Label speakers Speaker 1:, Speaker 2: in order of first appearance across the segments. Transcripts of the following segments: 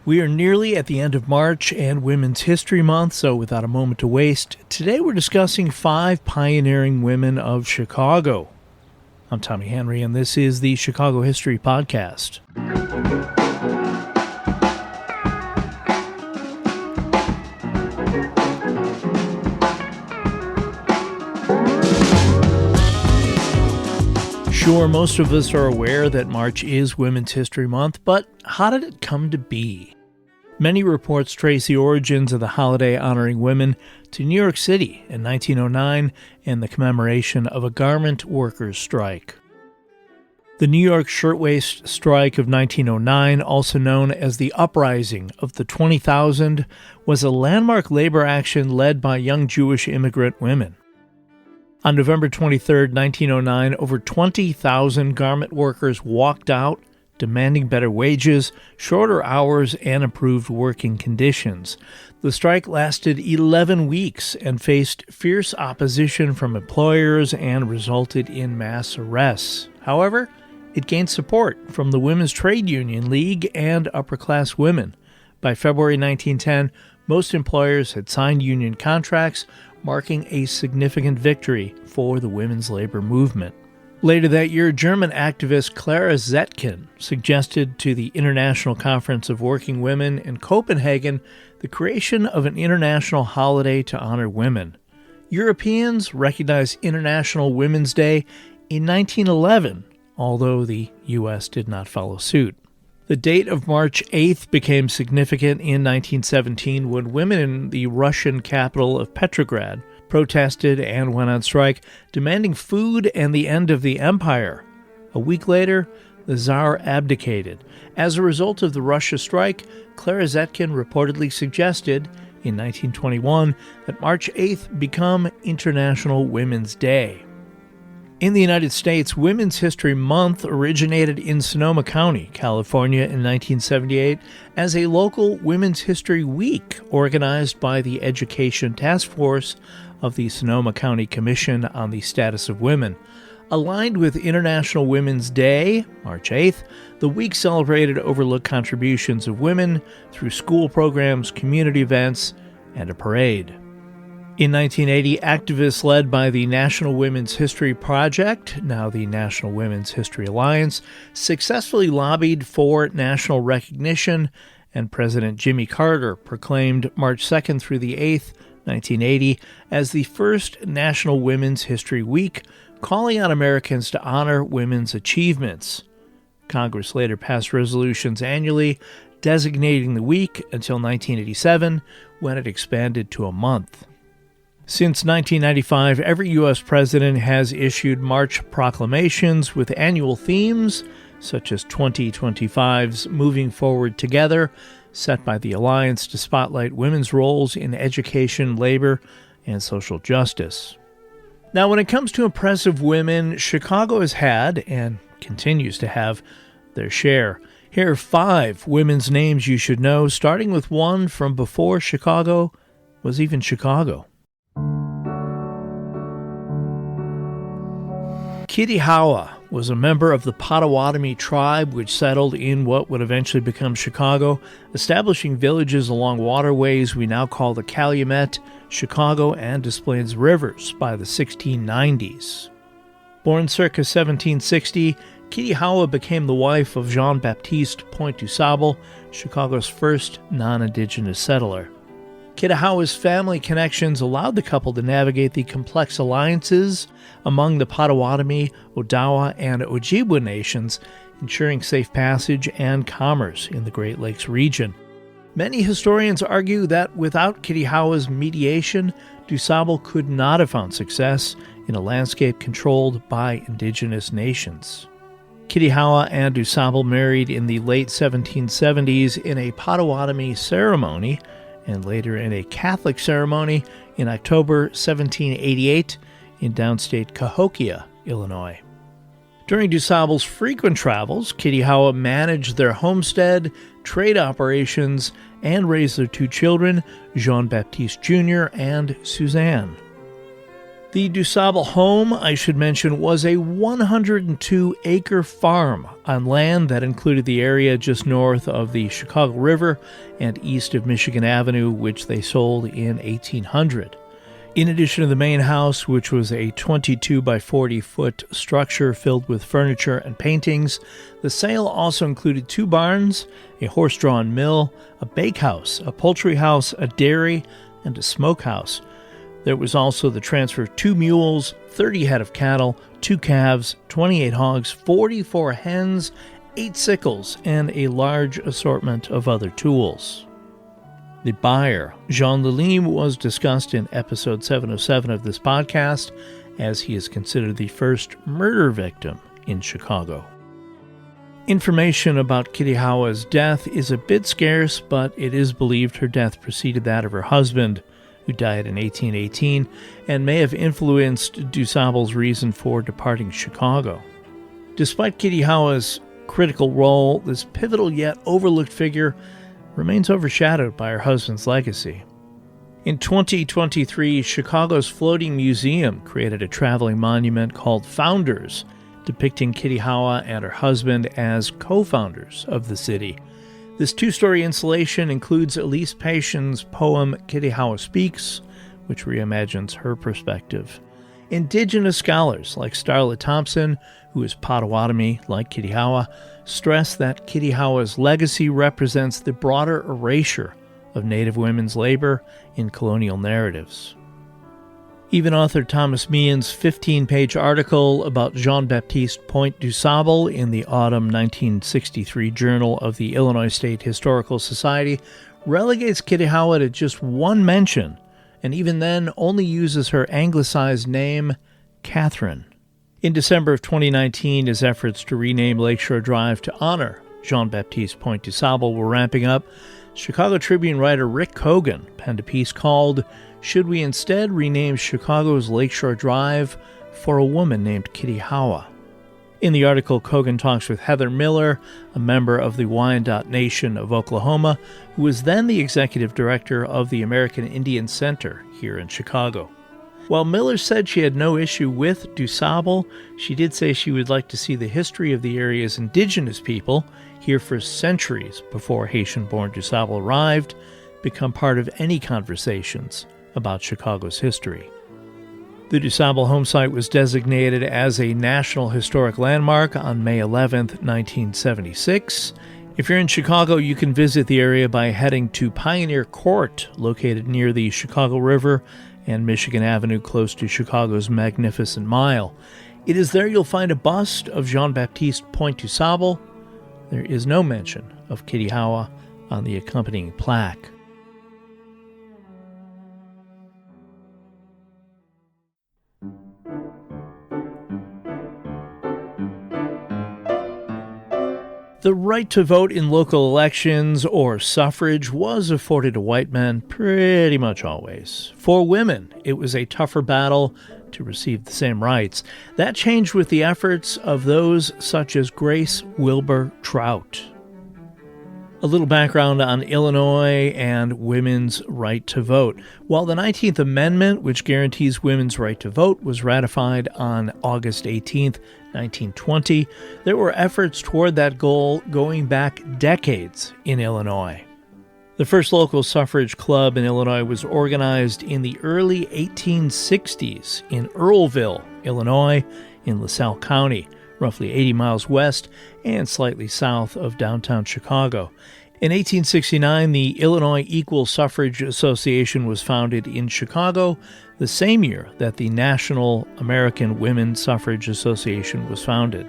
Speaker 1: We are nearly at the end of March and Women's History Month, so without a moment to waste, today we're discussing 5 pioneering women of Chicago. I'm Tommy Henry, and this is the Chicago History Podcast. Sure, most of us are aware that March is Women's History Month, but how did it come to be? Many reports trace the origins of the holiday honoring women to New York City in 1909 and the commemoration of a garment workers' strike. The New York Shirtwaist Strike of 1909, also known as the Uprising of the 20,000, was a landmark labor action led by young Jewish immigrant women. On November 23, 1909, over 20,000 garment workers walked out, demanding better wages, shorter hours, and improved working conditions. The strike lasted 11 weeks and faced fierce opposition from employers and resulted in mass arrests. However, it gained support from the Women's Trade Union League and upper-class women. By February 1910, most employers had signed union contracts, marking a significant victory for the women's labor movement. Later that year, German activist Clara Zetkin suggested to the International Conference of Working Women in Copenhagen the creation of an international holiday to honor women. Europeans recognized International Women's Day in 1911, although the U.S. did not follow suit. The date of March 8th became significant in 1917 when women in the Russian capital of Petrograd protested and went on strike, demanding food and the end of the empire. A week later, the Tsar abdicated. As a result of the Russia strike, Clara Zetkin reportedly suggested in 1921 that March 8th become International Women's Day. In the United States, Women's History Month originated in Sonoma County, California in 1978 as a local Women's History Week organized by the Education Task Force of the Sonoma County Commission on the Status of Women. Aligned with International Women's Day, March 8th, the week celebrated overlooked contributions of women through school programs, community events, and a parade. In 1980, activists led by the National Women's History Project, now the National Women's History Alliance, successfully lobbied for national recognition, and President Jimmy Carter proclaimed March 2nd through the 8th, 1980, as the first National Women's History Week, calling on Americans to honor women's achievements. Congress later passed resolutions annually designating the week until 1987, when it expanded to a month. Since 1995, every U.S. president has issued March proclamations with annual themes, such as 2025's Moving Forward Together, set by the Alliance to spotlight women's roles in education, labor, and social justice. Now, when it comes to impressive women, Chicago has had, and continues to have, their share. Here are 5 women's names you should know, starting with one from before Chicago was even Chicago. Kitihawa was a member of the Potawatomi tribe which settled in what would eventually become Chicago, establishing villages along waterways we now call the Calumet, Chicago, and Des Plaines rivers by the 1690s. Born circa 1760, Kitihawa became the wife of Jean-Baptiste Point du Sable, Chicago's first non-Indigenous settler. Kitihawa's family connections allowed the couple to navigate the complex alliances among the Potawatomi, Odawa, and Ojibwa nations, ensuring safe passage and commerce in the Great Lakes region. Many historians argue that without Kitihawa's mediation, Du Sable could not have found success in a landscape controlled by indigenous nations. Kitihawa and Du Sable married in the late 1770s in a Potawatomi ceremony, and later in a Catholic ceremony in October 1788 in downstate Cahokia, Illinois. During Du Sable's frequent travels, Kitihawa managed their homestead, trade operations, and raised their 2 children, Jean-Baptiste Jr. and Suzanne. The Du Sable home, I should mention, was a 102-acre farm on land that included the area just north of the Chicago River and east of Michigan Avenue, which they sold in 1800. In addition to the main house, which was a 22 by 40-foot structure filled with furniture and paintings, the sale also included 2 barns, a horse-drawn mill, a bakehouse, a poultry house, a dairy, and a smokehouse. There was also the transfer of 2 mules, 30 head of cattle, 2 calves, 28 hogs, 44 hens, 8 sickles, and a large assortment of other tools. The buyer, Jean Lelim, was discussed in episode 707 of this podcast, as he is considered the first murder victim in Chicago. Information about Kitihawa's death is a bit scarce, but it is believed her death preceded that of her husband, who died in 1818, and may have influenced Du Sable's reason for departing Chicago. Despite Kitihawa's critical role, this pivotal yet overlooked figure remains overshadowed by her husband's legacy. In 2023, Chicago's Floating Museum created a traveling monument called Founders, depicting Kitihawa and her husband as co-founders of the city. This 2-story installation includes Elise Patien's poem Kitihawa Speaks, which reimagines her perspective. Indigenous scholars like Starla Thompson, who is Potawatomi like Kitihawa, stress that Kitihawa's legacy represents the broader erasure of Native women's labor in colonial narratives. Even author Thomas Meehan's 15-page article about Jean-Baptiste Point du Sable in the autumn 1963 Journal of the Illinois State Historical Society relegates Kitihawa to just 1 mention, and even then only uses her anglicized name, Catherine. In December of 2019, his efforts to rename Lakeshore Drive to honor Jean-Baptiste Point du Sable were ramping up. Chicago Tribune writer Rick Cogan penned a piece called "Should We Instead Rename Chicago's Lakeshore Drive for a Woman Named Kitihawa?" In the article, Cogan talks with Heather Miller, a member of the Wyandotte Nation of Oklahoma, who was then the executive director of the American Indian Center here in Chicago. While Miller said she had no issue with Du Sable, she did say she would like to see the history of the area's indigenous people, here for centuries before Haitian-born Du Sable arrived, become part of any conversations about Chicago's history. The Du Sable home site was designated as a National Historic Landmark on May 11, 1976. If you're in Chicago, you can visit the area by heading to Pioneer Court, located near the Chicago River and Michigan Avenue, close to Chicago's Magnificent Mile. It is there you'll find a bust of Jean-Baptiste Point du Sable. There is no mention of Kitihawa on the accompanying plaque. The right to vote in local elections, or suffrage, was afforded to white men pretty much always. For women, it was a tougher battle to receive the same rights. That changed with the efforts of those such as Grace Wilbur Trout. A little background on Illinois and women's right to vote. While the 19th Amendment, which guarantees women's right to vote, was ratified on August 18, 1920, there were efforts toward that goal going back decades in Illinois. The first local suffrage club in Illinois was organized in the early 1860s in Earlville, Illinois, in LaSalle County, roughly 80 miles west and slightly south of downtown Chicago. In 1869, the Illinois Equal Suffrage Association was founded in Chicago, the same year that the National American Women's Suffrage Association was founded.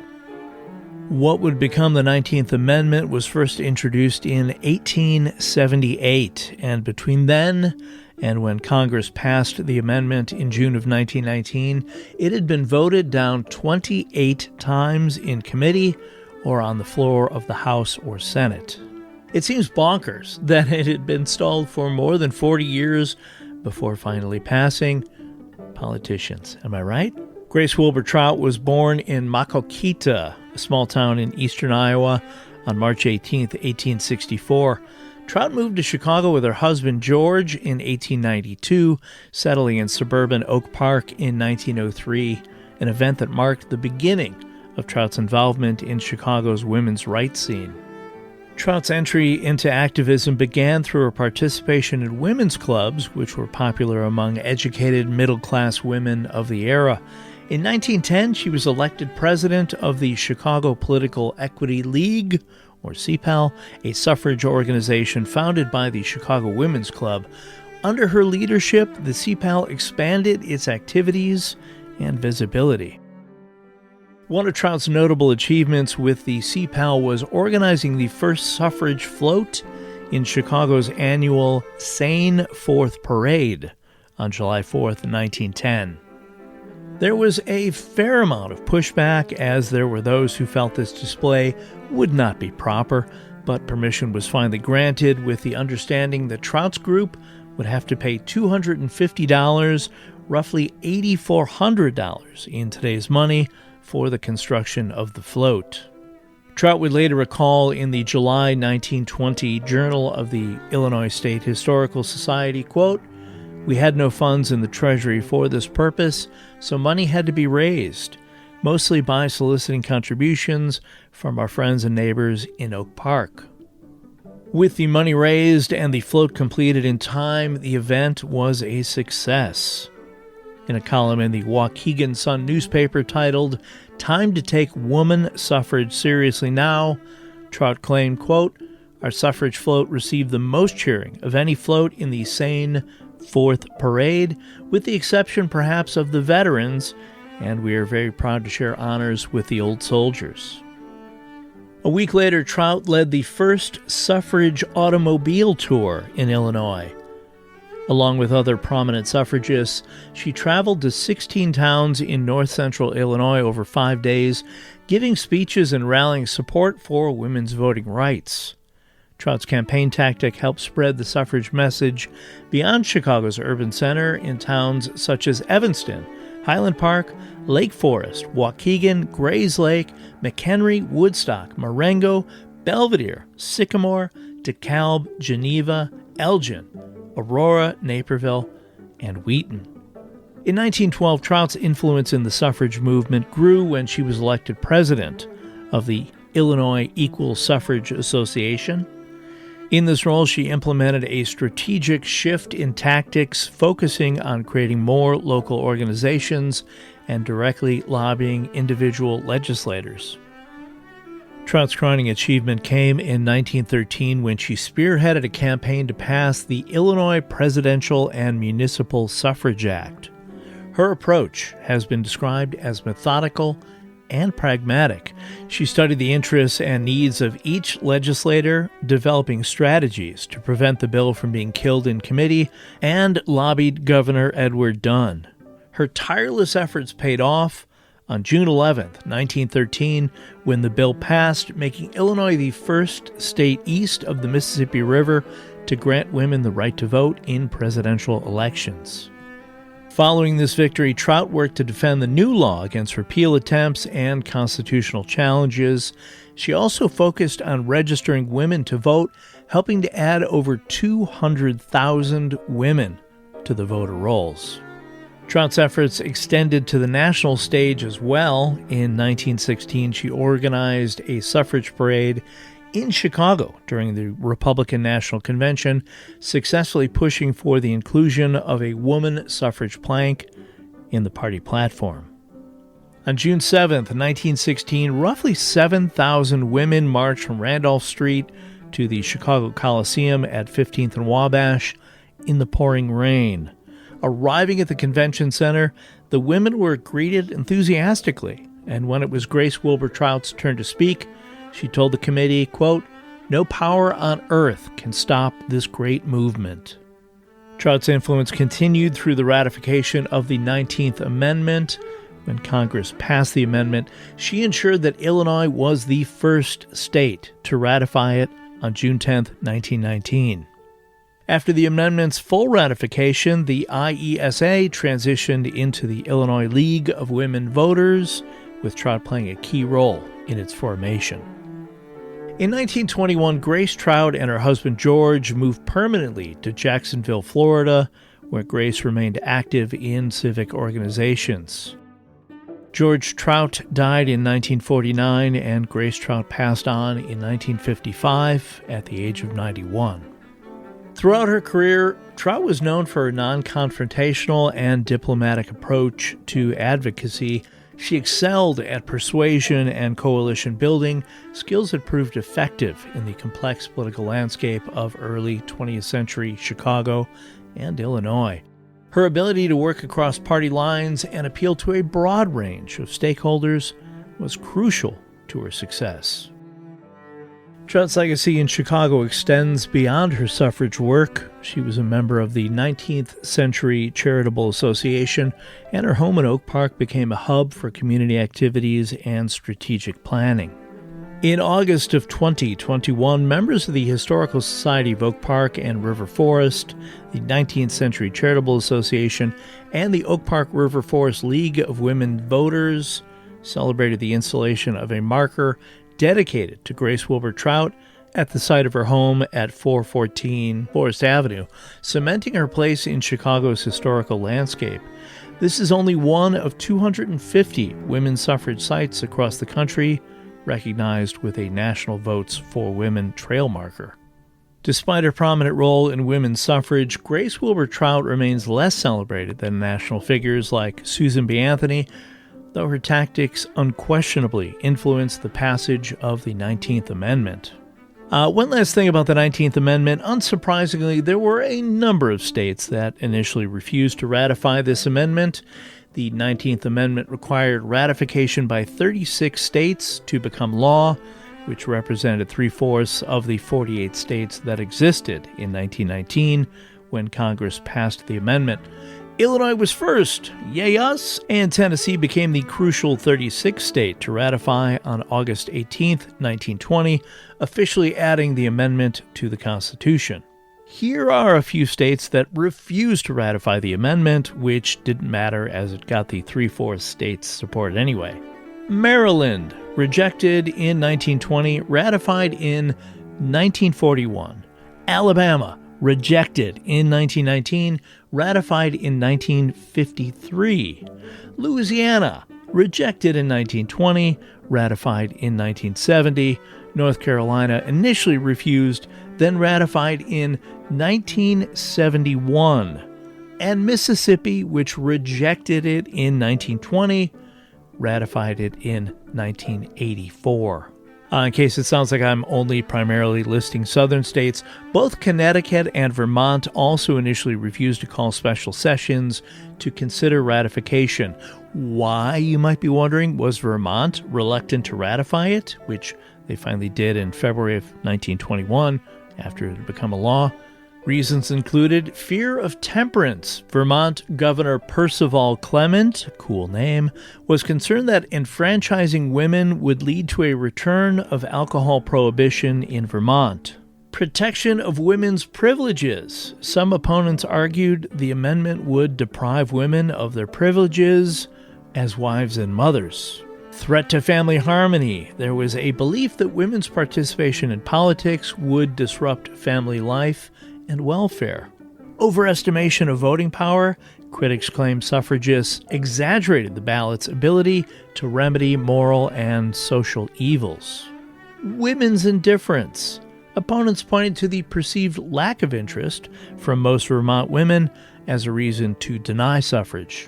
Speaker 1: What would become the 19th Amendment was first introduced in 1878, and between then and when Congress passed the amendment in June of 1919, it had been voted down 28 times in committee or on the floor of the House or Senate. It seems bonkers that it had been stalled for more than 40 years before finally passing. Politicians, am I right? Grace Wilbur Trout was born in Maquoketa, a small town in eastern Iowa, on March 18, 1864. Trout moved to Chicago with her husband George in 1892, settling in suburban Oak Park in 1903, an event that marked the beginning of Trout's involvement in Chicago's women's rights scene. Trout's entry into activism began through her participation in women's clubs, which were popular among educated middle-class women of the era. In 1910, she was elected president of the Chicago Political Equity League, or CPAL, a suffrage organization founded by the Chicago Women's Club. Under her leadership, the CPAL expanded its activities and visibility. One of Trout's notable achievements with the CPAL was organizing the first suffrage float in Chicago's annual Sane Fourth Parade on July 4th, 1910. There was a fair amount of pushback, as there were those who felt this display would not be proper, but permission was finally granted with the understanding that Trout's group would have to pay $250, roughly $8,400 in today's money, for the construction of the float. Trout would later recall in the July 1920 Journal of the Illinois State Historical Society, quote, "We had no funds in the treasury for this purpose, so money had to be raised, mostly by soliciting contributions from our friends and neighbors in Oak Park." With the money raised and the float completed in time, the event was a success. In a column in the Waukegan Sun newspaper titled, "Time to Take Woman Suffrage Seriously Now," Trout claimed, quote, "Our suffrage float received the most cheering of any float in the Sane Fourth Parade, with the exception perhaps of the veterans, and we are very proud to share honors with the old soldiers." A week later, Trout led the first suffrage automobile tour in Illinois. Along with other prominent suffragists, she traveled to 16 towns in north-central Illinois over 5 days, giving speeches and rallying support for women's voting rights. Trout's campaign tactic helped spread the suffrage message beyond Chicago's urban center in towns such as Evanston, Highland Park, Lake Forest, Waukegan, Grayslake, McHenry, Woodstock, Marengo, Belvedere, Sycamore, DeKalb, Geneva, Elgin, Aurora, Naperville, and Wheaton. In 1912, Trout's influence in the suffrage movement grew when she was elected president of the Illinois Equal Suffrage Association. In this role, she implemented a strategic shift in tactics, focusing on creating more local organizations and directly lobbying individual legislators. Trout's crowning achievement came in 1913 when she spearheaded a campaign to pass the Illinois Presidential and Municipal Suffrage Act. Her approach has been described as methodical and pragmatic. She studied the interests and needs of each legislator, developing strategies to prevent the bill from being killed in committee, and lobbied Governor Edward Dunn. Her tireless efforts paid off on June 11, 1913, when the bill passed, making Illinois the first state east of the Mississippi River to grant women the right to vote in presidential elections. Following this victory, Trout worked to defend the new law against repeal attempts and constitutional challenges. She also focused on registering women to vote, helping to add over 200,000 women to the voter rolls. Trout's efforts extended to the national stage as well. In 1916, she organized a suffrage parade in Chicago during the Republican National Convention, successfully pushing for the inclusion of a woman suffrage plank in the party platform. On June 7, 1916, roughly 7,000 women marched from Randolph Street to the Chicago Coliseum at 15th and Wabash in the pouring rain. Arriving at the convention center, the women were greeted enthusiastically, and when it was Grace Wilbur Trout's turn to speak, she told the committee, quote, "No power on earth can stop this great movement." Trout's influence continued through the ratification of the 19th Amendment. When Congress passed the amendment, she ensured that Illinois was the first state to ratify it on June 10, 1919. After the amendment's full ratification, the IESA transitioned into the Illinois League of Women Voters, with Trout playing a key role in its formation. In 1921, Grace Trout and her husband George moved permanently to Jacksonville, Florida, where Grace remained active in civic organizations. George Trout died in 1949, and Grace Trout passed on in 1955 at the age of 91. Throughout her career, Trout was known for her non-confrontational and diplomatic approach to advocacy. She excelled at persuasion and coalition building, skills that proved effective in the complex political landscape of early 20th century Chicago and Illinois. Her ability to work across party lines and appeal to a broad range of stakeholders was crucial to her success. Trout's legacy in Chicago extends beyond her suffrage work. She was a member of the 19th Century Charitable Association, and her home in Oak Park became a hub for community activities and strategic planning. In August of 2021, members of the Historical Society of Oak Park and River Forest, the 19th Century Charitable Association, and the Oak Park River Forest League of Women Voters celebrated the installation of a marker dedicated to Grace Wilbur Trout at the site of her home at 414 Forest Avenue, cementing her place in Chicago's historical landscape. This is only one of 250 women's suffrage sites across the country recognized with a National Votes for Women trail marker. Despite her prominent role in women's suffrage, Grace Wilbur Trout remains less celebrated than national figures like Susan B. Anthony, though her tactics unquestionably influenced the passage of the 19th Amendment. One last thing about the 19th Amendment. Unsurprisingly, there were a number of states that initially refused to ratify this amendment. The 19th Amendment required ratification by 36 states to become law, which represented 3/4 of the 48 states that existed in 1919 when Congress passed the amendment. Illinois was first, yay us, and Tennessee became the crucial 36th state to ratify on August 18, 1920, officially adding the amendment to the Constitution. Here are a few states that refused to ratify the amendment, which didn't matter as it got the 3/4 states' support anyway. Maryland, rejected in 1920, ratified in 1941. Alabama, rejected in 1919, ratified in 1953. Louisiana, rejected in 1920, ratified in 1970. North Carolina initially refused, then ratified in 1971. And Mississippi, which rejected it in 1920, ratified it in 1984. In case it sounds like I'm only primarily listing southern states, both Connecticut and Vermont also initially refused to call special sessions to consider ratification. Why, you might be wondering? Was Vermont reluctant to ratify it, which they finally did in February of 1921 after it had become a law? Reasons included fear of temperance. Vermont Governor Percival Clement, cool name, was concerned that enfranchising women would lead to a return of alcohol prohibition in Vermont. Protection of women's privileges. Some opponents argued the amendment would deprive women of their privileges as wives and mothers. Threat to family harmony. There was a belief that women's participation in politics would disrupt family life and welfare. Overestimation of voting power. Critics claim suffragists exaggerated the ballot's ability to remedy moral and social evils. Women's indifference. Opponents pointed to the perceived lack of interest from most Vermont women as a reason to deny suffrage.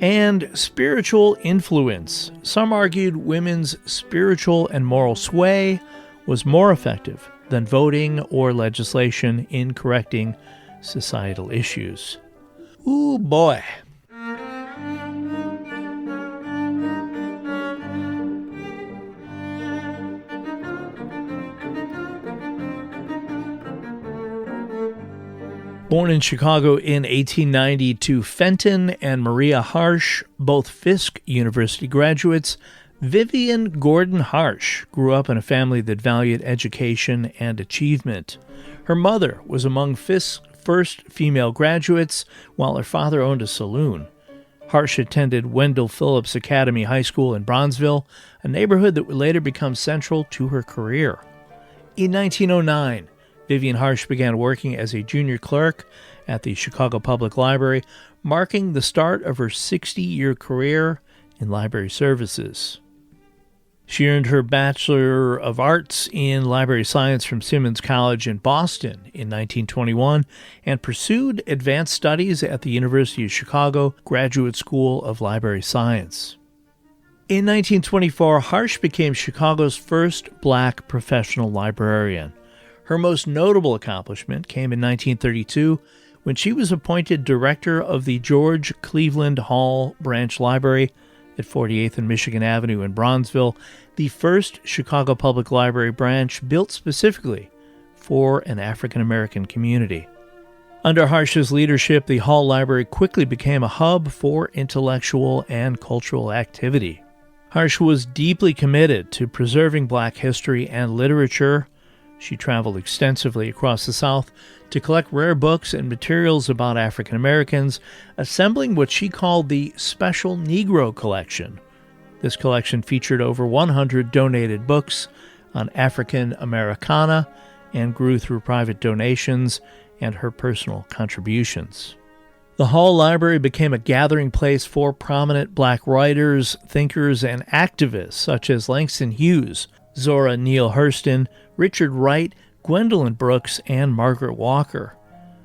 Speaker 1: And spiritual influence. Some argued women's spiritual and moral sway was more effective than voting or legislation in correcting societal issues. Ooh, boy. Born in Chicago in 1890 to Fenton and Maria Harsh, both Fisk University graduates, Vivian Gordon Harsh grew up in a family that valued education and achievement. Her mother was among Fisk's first female graduates, while her father owned a saloon. Harsh attended Wendell Phillips Academy High School in Bronzeville, a neighborhood that would later become central to her career. In 1909, Vivian Harsh began working as a junior clerk at the Chicago Public Library, marking the start of her 60-year career in library services. She earned her Bachelor of Arts in Library Science from Simmons College in Boston in 1921 and pursued advanced studies at the University of Chicago Graduate School of Library Science. In 1924, Harsh became Chicago's first black professional librarian. Her most notable accomplishment came in 1932 when she was appointed director of the George Cleveland Hall Branch Library at 48th and Michigan Avenue in Bronzeville, the first Chicago Public Library branch built specifically for an African-American community. Under Harsh's leadership, the Hall Library quickly became a hub for intellectual and cultural activity. Harsh was deeply committed to preserving black history and literature. She traveled extensively across the South to collect rare books and materials about African Americans, assembling what she called the Special Negro Collection. This collection featured over 100 donated books on African Americana and grew through private donations and her personal contributions. The Hall Library became a gathering place for prominent black writers, thinkers, and activists such as Langston Hughes, Zora Neale Hurston, Richard Wright, Gwendolyn Brooks, and Margaret Walker.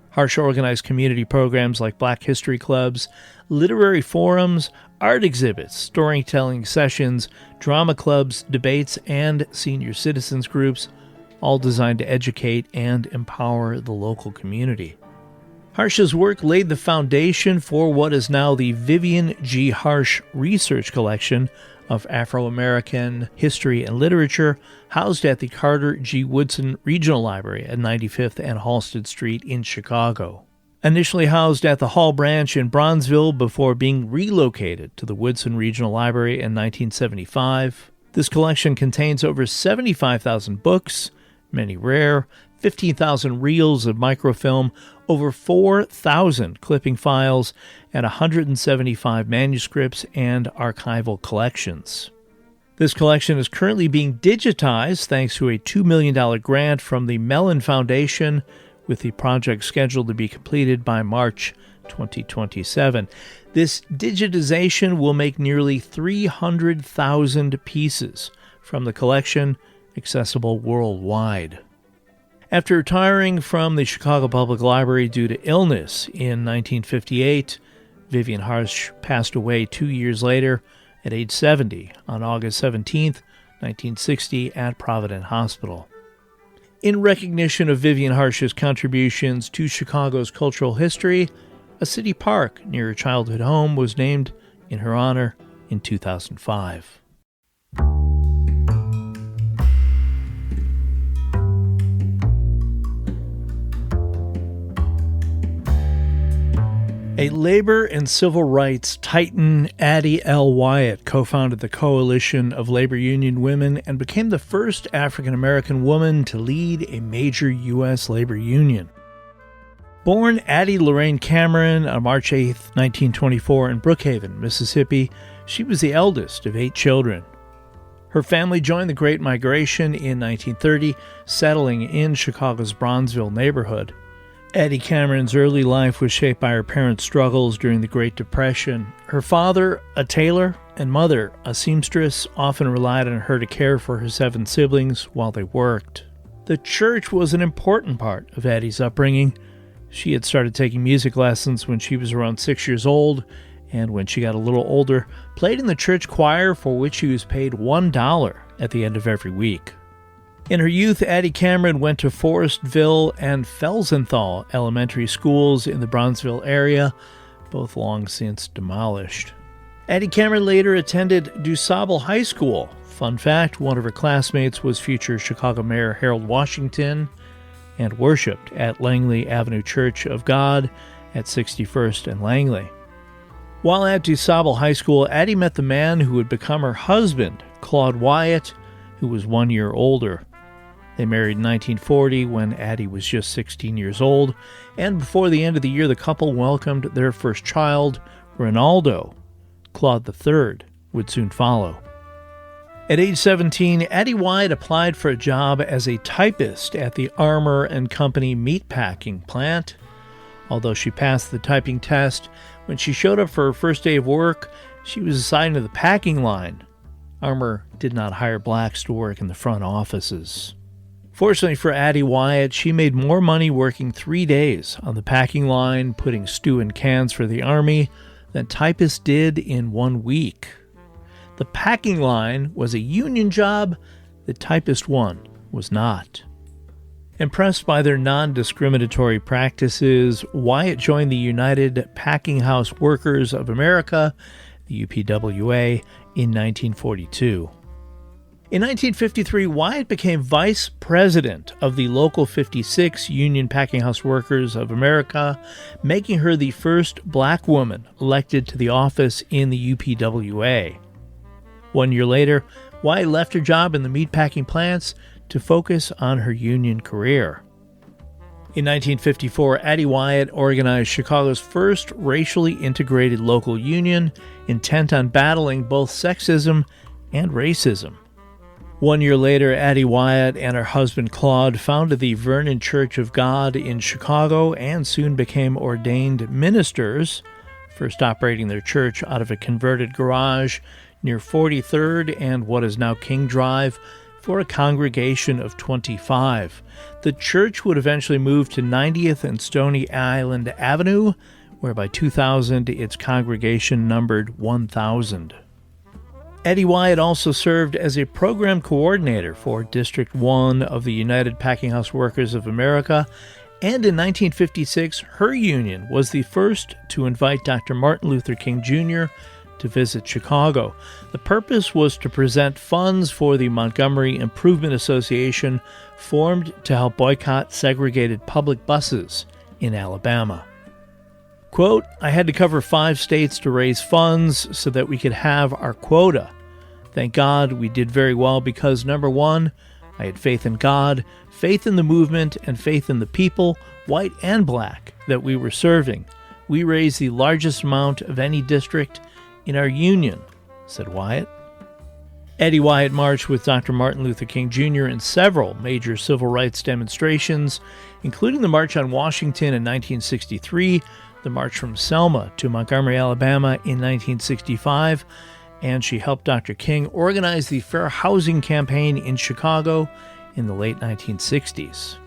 Speaker 1: Harsh organized community programs like Black History Clubs, literary forums, art exhibits, storytelling sessions, drama clubs, debates, and senior citizens groups, all designed to educate and empower the local community. Harsh's work laid the foundation for what is now the Vivian G. Harsh Research Collection of Afro-American history and literature, housed at the Carter G. Woodson Regional Library at 95th and Halsted Street in Chicago. Initially housed at the Hall Branch in Bronzeville before being relocated to the Woodson Regional Library in 1975, this collection contains over 75,000 books, many rare, 15,000 reels of microfilm, over 4,000 clipping files, and 175 manuscripts and archival collections. This collection is currently being digitized thanks to a $2 million grant from the Mellon Foundation, with the project scheduled to be completed by March 2027. This digitization will make nearly 300,000 pieces from the collection accessible worldwide. After retiring from the Chicago Public Library due to illness in 1958, Vivian Harsh passed away 2 years later at age 70 on August 17, 1960, at Providence Hospital. In recognition of Vivian Harsh's contributions to Chicago's cultural history, a city park near her childhood home was named in her honor in 2005. A labor and civil rights titan, Addie L. Wyatt co-founded the Coalition of Labor Union Women and became the first African-American woman to lead a major U.S. labor union. Born Addie Lorraine Cameron on March 8, 1924 in Brookhaven, Mississippi, she was the eldest of 8 children. Her family joined the Great Migration in 1930, settling in Chicago's Bronzeville neighborhood. Addie Cameron's early life was shaped by her parents' struggles during the Great Depression. Her father, a tailor, and mother, a seamstress, often relied on her to care for her 7 siblings while they worked. The church was an important part of Addie's upbringing. She had started taking music lessons when she was around 6 years old, and when she got a little older, played in the church choir, for which she was paid $1 at the end of every week. In her youth, Addie Cameron went to Forestville and Felsenthal elementary schools in the Bronzeville area, both long since demolished. Addie Cameron later attended Du Sable High School. Fun fact, one of her classmates was future Chicago Mayor Harold Washington, and worshipped at Langley Avenue Church of God at 61st and Langley. While at Du Sable High School, Addie met the man who would become her husband, Claude Wyatt, who was 1 year older. They married in 1940 when Addie was just 16 years old, and before the end of the year, the couple welcomed their first child, Ronaldo. Claude III would soon follow. At age 17, Addie Wyatt applied for a job as a typist at the Armour and Company meatpacking plant. Although she passed the typing test, when she showed up for her first day of work, she was assigned to the packing line. Armour did not hire blacks to work in the front offices. Fortunately for Addie Wyatt, she made more money working 3 days on the packing line, putting stew in cans for the Army, than typists did in 1 week. The packing line was a union job, the typist one was not. Impressed by their non-discriminatory practices, Wyatt joined the United Packing House Workers of America, the UPWA, in 1942. In 1953, Wyatt became vice president of the Local 56 Union Packing House Workers of America, making her the first black woman elected to the office in the UPWA. 1 year later, Wyatt left her job in the meatpacking plants to focus on her union career. In 1954, Addie Wyatt organized Chicago's first racially integrated local union, intent on battling both sexism and racism. 1 year later, Addie Wyatt and her husband Claude founded the Vernon Church of God in Chicago and soon became ordained ministers, first operating their church out of a converted garage near 43rd and what is now King Drive for a congregation of 25. The church would eventually move to 90th and Stony Island Avenue, where by 2000 its congregation numbered 1,000. Addie Wyatt also served as a program coordinator for District 1 of the United Packing House Workers of America, and in 1956 her union was the first to invite Dr. Martin Luther King Jr. to visit Chicago. The purpose was to present funds for the Montgomery Improvement Association, formed to help boycott segregated public buses in Alabama. Quote, "I had to cover 5 states to raise funds so that we could have our quota. Thank God we did very well because, number one, I had faith in God, faith in the movement, and faith in the people, white and black, that we were serving. We raised the largest amount of any district in our union," said Wyatt. Addie Wyatt marched with Dr. Martin Luther King Jr. in several major civil rights demonstrations, including the March on Washington in 1963, the March from Selma to Montgomery, Alabama in 1965, and she helped Dr. King organize the Fair Housing Campaign in Chicago in the late 1960s.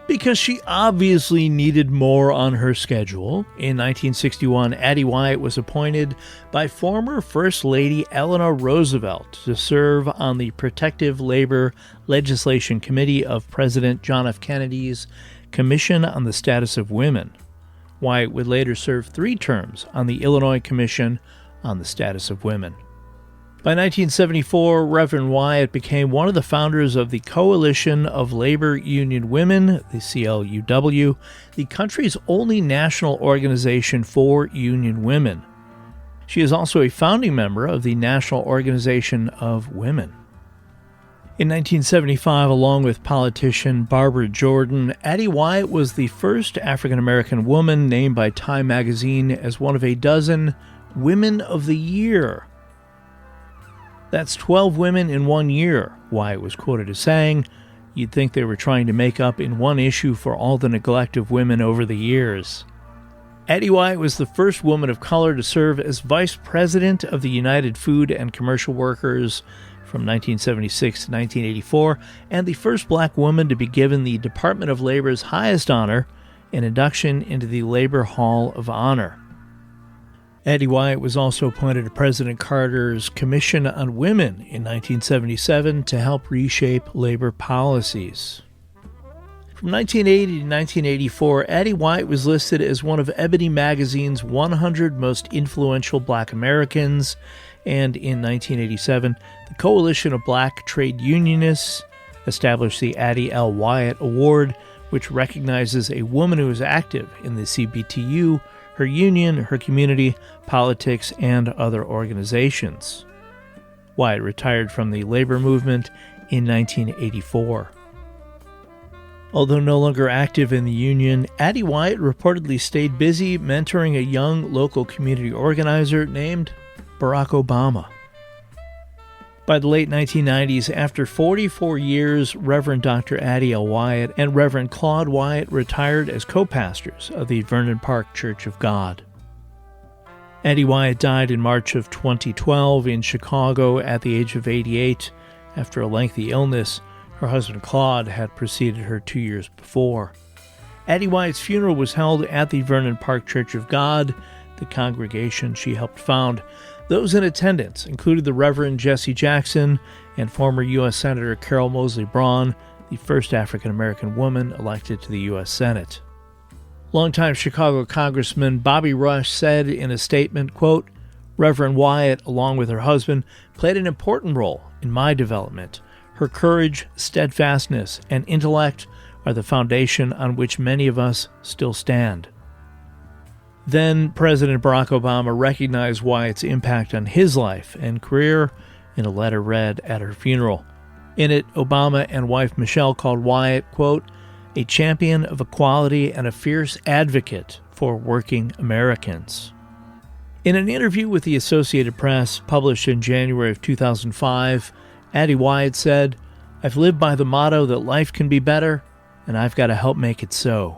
Speaker 1: Because she obviously needed more on her schedule, in 1961, Addie Wyatt was appointed by former First Lady Eleanor Roosevelt to serve on the Protective Labor Legislation Committee of President John F. Kennedy's Commission on the Status of Women. Wyatt would later serve 3 terms on the Illinois Commission on the Status of Women. By 1974, Reverend Wyatt became one of the founders of the Coalition of Labor Union Women, the CLUW, the country's only national organization for union women. She is also a founding member of the National Organization of Women. In 1975, along with politician Barbara Jordan, Addie Wyatt was the first African-American woman named by Time magazine as one of a dozen Women of the Year. That's 12 women in 1 year, Wyatt was quoted as saying. You'd think they were trying to make up in one issue for all the neglect of women over the years. Addie Wyatt was the first woman of color to serve as vice president of the United Food and Commercial Workers from 1976 to 1984, and the first black woman to be given the Department of Labor's highest honor, an induction into the Labor Hall of Honor. Addie Wyatt was also appointed to President Carter's Commission on Women in 1977 to help reshape labor policies. From 1980 to 1984, Addie Wyatt was listed as one of Ebony magazine's 100 most influential black Americans, and in 1987, the Coalition of Black Trade Unionists established the Addie L. Wyatt Award, which recognizes a woman who is active in the CBTU, her union, her community, politics, and other organizations. Wyatt retired from the labor movement in 1984. Although no longer active in the union, Addie Wyatt reportedly stayed busy mentoring a young local community organizer named Barack Obama. By the late 1990s, after 44 years, Reverend Dr. Addie L. Wyatt and Reverend Claude Wyatt retired as co-pastors of the Vernon Park Church of God. Addie Wyatt died in March of 2012 in Chicago at the age of 88 after a lengthy illness. Her husband Claude had preceded her 2 years before. Addie Wyatt's funeral was held at the Vernon Park Church of God, the congregation she helped found. Those in attendance included the Reverend Jesse Jackson and former U.S. Senator Carol Moseley Braun, the first African-American woman elected to the U.S. Senate. Longtime Chicago Congressman Bobby Rush said in a statement, quote, "Reverend Wyatt, along with her husband, played an important role in my development. Her courage, steadfastness, and intellect are the foundation on which many of us still stand." Then President Barack Obama recognized Wyatt's impact on his life and career in a letter read at her funeral. In it, Obama and wife Michelle called Wyatt, quote, "a champion of equality and a fierce advocate for working Americans." In an interview with the Associated Press published in January of 2005, Addie Wyatt said, "I've lived by the motto that life can be better, and I've got to help make it so."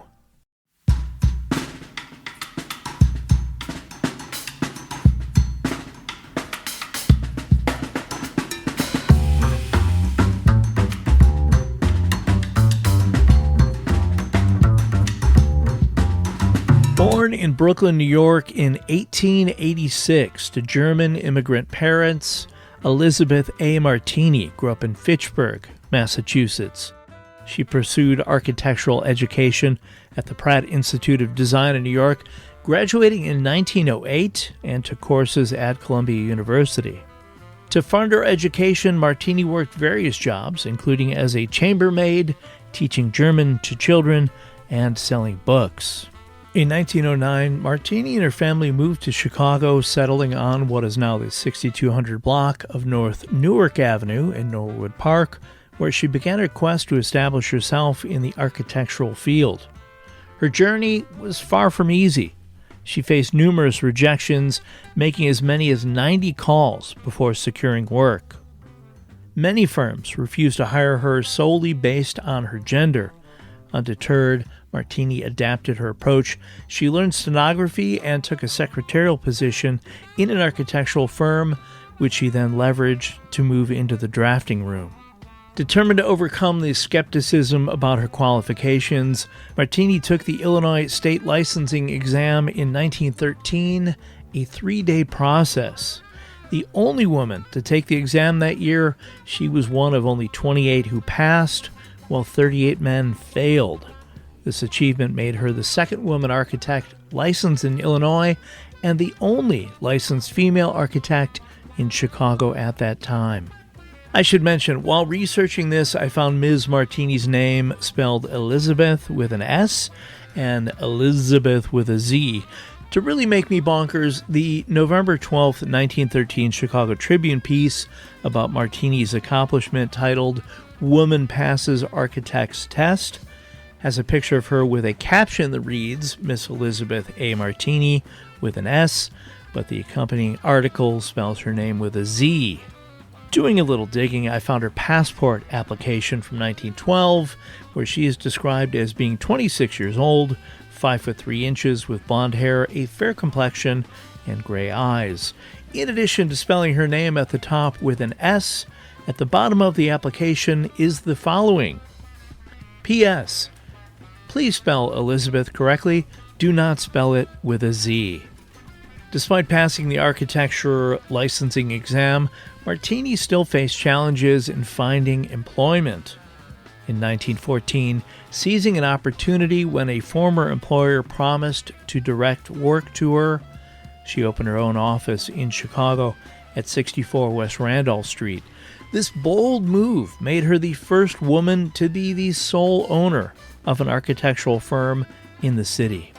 Speaker 1: Born in Brooklyn, New York in 1886 to German immigrant parents, Elisabeth A. Martini grew up in Fitchburg, Massachusetts. She pursued architectural education at the Pratt Institute of Design in New York, graduating in 1908 and took courses at Columbia University. To fund her education, Martini worked various jobs, including as a chambermaid, teaching German to children, and selling books. In 1909, Martini and her family moved to Chicago, settling on what is now the 6200 block of North Newark Avenue in Norwood Park, where she began her quest to establish herself in the architectural field. Her journey was far from easy. She faced numerous rejections, making as many as 90 calls before securing work. Many firms refused to hire her solely based on her gender. Undeterred, Martini adapted her approach. She learned stenography and took a secretarial position in an architectural firm, which she then leveraged to move into the drafting room. Determined to overcome the skepticism about her qualifications, Martini took the Illinois State Licensing Exam in 1913, a 3-day process. The only woman to take the exam that year, she was one of only 28 who passed, while 38 men failed. This achievement made her the second woman architect licensed in Illinois and the only licensed female architect in Chicago at that time. I should mention, while researching this, I found Ms. Martini's name spelled Elisabeth with an S and Elisabeth with a Z. To really make me bonkers, the November 12, 1913 Chicago Tribune piece about Martini's accomplishment titled "Woman Passes Architect's Test" has a picture of her with a caption that reads Miss Elisabeth A. Martini with an S, but the accompanying article spells her name with a Z. Doing a little digging, I found her passport application from 1912, where she is described as being 26 years old, 5'3" with blonde hair, a fair complexion, and gray eyes. In addition to spelling her name at the top with an S, at the bottom of the application is the following: P.S. Please spell Elisabeth correctly. Do not spell it with a Z. Despite passing the architecture licensing exam, Martini still faced challenges in finding employment. In 1914, seizing an opportunity when a former employer promised to direct work to her, she opened her own office in Chicago at 64 West Randolph Street. This bold move made her the first woman to be the sole owner of an architectural firm in the city.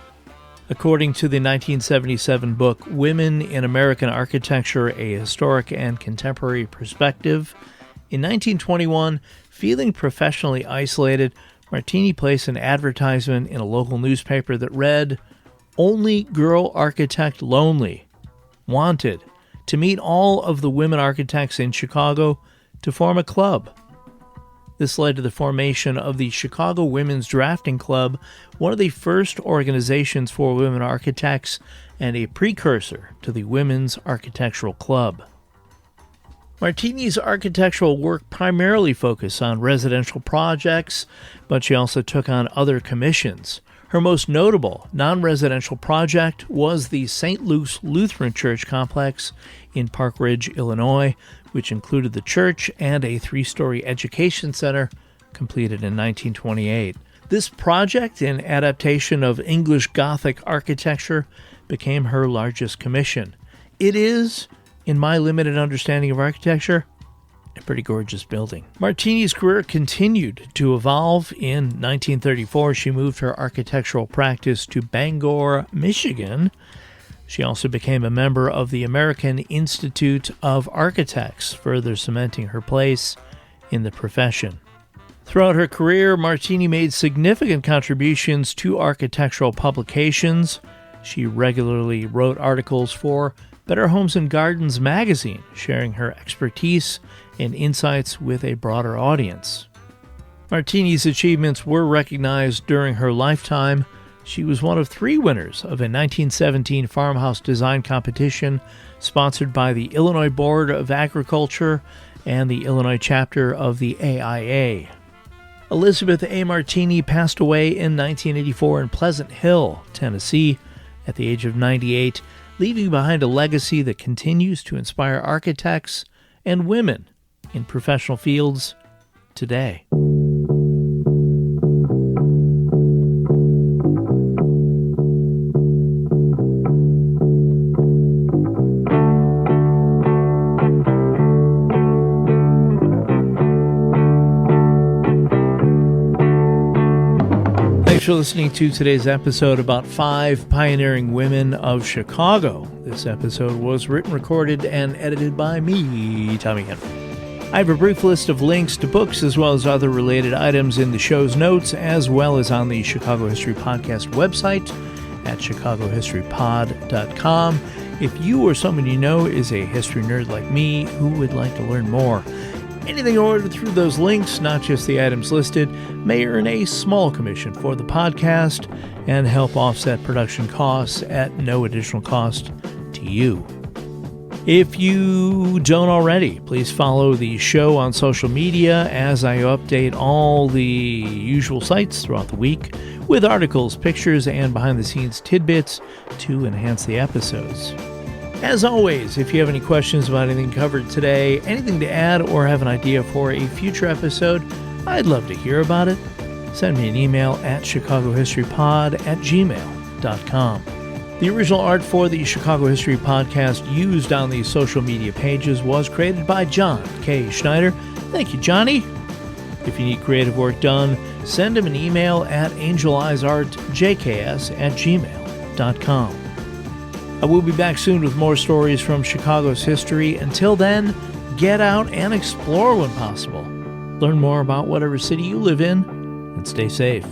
Speaker 1: According to the 1977 book Women in American Architecture, A Historic and Contemporary Perspective, in 1921, feeling professionally isolated, Martini placed an advertisement in a local newspaper that read, "Only girl architect lonely. Wanted. to meet all of the women architects in Chicago to form a club. This led to the formation of the Chicago Women's Drafting Club, one of the first organizations for women architects and a precursor to the Women's Architectural Club. Martini's architectural work primarily focused on residential projects, but she also took on other commissions. Her most notable non-residential project was the St. Luke's Lutheran Church complex in Park Ridge, Illinois, which included the church and a 3-story education center completed in 1928. This project, an adaptation of English Gothic architecture, became her largest commission. It is, in my limited understanding of architecture, a pretty gorgeous building. Martini's career continued to evolve. In 1934, she moved her architectural practice to Bangor, Michigan. She also became a member of the American Institute of Architects, further cementing her place in the profession. Throughout her career, Martini made significant contributions to architectural publications. She regularly wrote articles for Better Homes and Gardens magazine, sharing her expertise and insights with a broader audience. Martini's achievements were recognized during her lifetime. She was one of 3 winners of a 1917 farmhouse design competition sponsored by the Illinois Board of Agriculture and the Illinois chapter of the AIA. Elisabeth A. Martini passed away in 1984 in Pleasant Hill, Tennessee, at the age of 98, leaving behind a legacy that continues to inspire architects and women in professional fields today. Thanks for listening to today's episode about 5 pioneering women of Chicago. This episode was written, recorded, and edited by me, Tommy Henry. I have a brief list of links to books as well as other related items in the show's notes, as well as on the Chicago History Podcast website at chicagohistorypod.com. If you or someone you know is a history nerd like me who would like to learn more, anything ordered through those links, not just the items listed, may earn a small commission for the podcast and help offset production costs at no additional cost to you. If you don't already, please follow the show on social media as I update all the usual sites throughout the week with articles, pictures, and behind-the-scenes tidbits to enhance the episodes. As always, if you have any questions about anything covered today, anything to add, or have an idea for a future episode, I'd love to hear about it. Send me an email at chicagohistorypod@gmail.com. The original art for the Chicago History Podcast used on the social media pages was created by John K. Schneider. Thank you, Johnny. If you need creative work done, send him an email at angeleyesartjks@gmail.com. I will be back soon with more stories from Chicago's history. Until then, get out and explore when possible. Learn more about whatever city you live in, and stay safe.